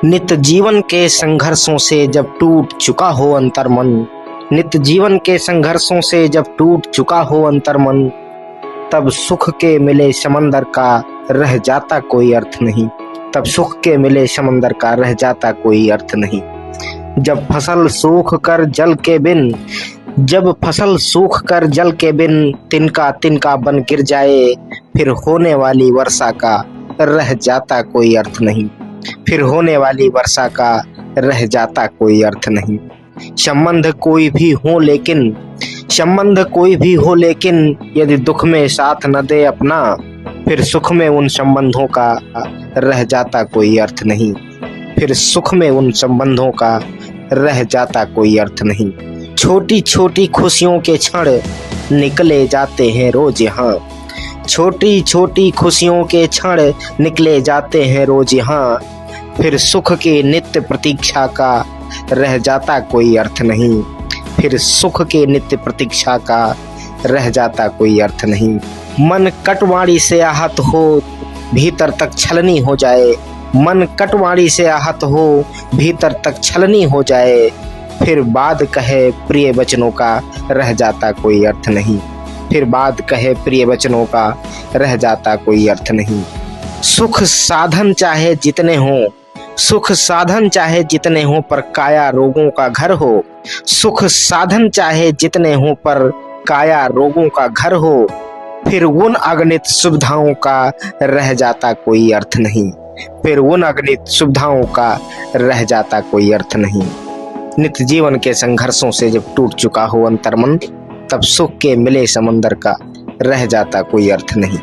नित्य जीवन के संघर्षों से जब टूट चुका हो अंतर्मन, नित्य जीवन के संघर्षों से जब टूट चुका हो अंतर्मन, तब सुख के मिले समंदर का रह जाता कोई अर्थ नहीं। तब सुख के मिले समंदर का रह जाता कोई अर्थ नहीं। जब फसल सूख कर जल के बिन, जब फसल सूख कर जल के बिन तिनका तिनका बन गिर जाए, फिर होने वाली वर्षा का रह जाता कोई अर्थ नहीं। फिर होने वाली वर्षा का रह जाता कोई अर्थ नहीं। संबंध कोई भी हो लेकिन, संबंध कोई भी हो लेकिन यदि दुख में साथ न दे अपना, फिर सुख में उन संबंधों का रह जाता कोई अर्थ नहीं। फिर सुख में उन संबंधों का रह जाता कोई अर्थ नहीं। छोटी छोटी खुशियों के क्षण निकले जाते हैं रोज यहाँ, छोटी छोटी खुशियों के क्षण निकले जाते हैं रोज यहाँ, फिर सुख की नित्य प्रतीक्षा का रह जाता कोई अर्थ नहीं। फिर सुख की नित्य प्रतीक्षा का रह जाता कोई अर्थ नहीं। मन कटवाणी से आहत हो भीतर तक छलनी हो जाए, मन कटवाणी से आहत हो भीतर तक छलनी हो जाए, फिर बाद कहे प्रिय वचनों का रह जाता कोई अर्थ नहीं। फिर बाद कहे प्रिय वचनों का रह जाता कोई अर्थ नहीं। सुख साधन चाहे जितने हों, सुख साधन चाहे जितने हों पर काया रोगों का घर हो, सुख साधन चाहे जितने हों पर काया रोगों का घर हो, फिर उन अगणित सुविधाओं का रह जाता कोई अर्थ नहीं। फिर उन अगणित सुविधाओं का रह जाता कोई अर्थ नहीं। नित्य जीवन के संघर्षों से जब टूट चुका हो अंतर्मन, तब सुख के मिले समंदर का रह जाता कोई अर्थ नहीं।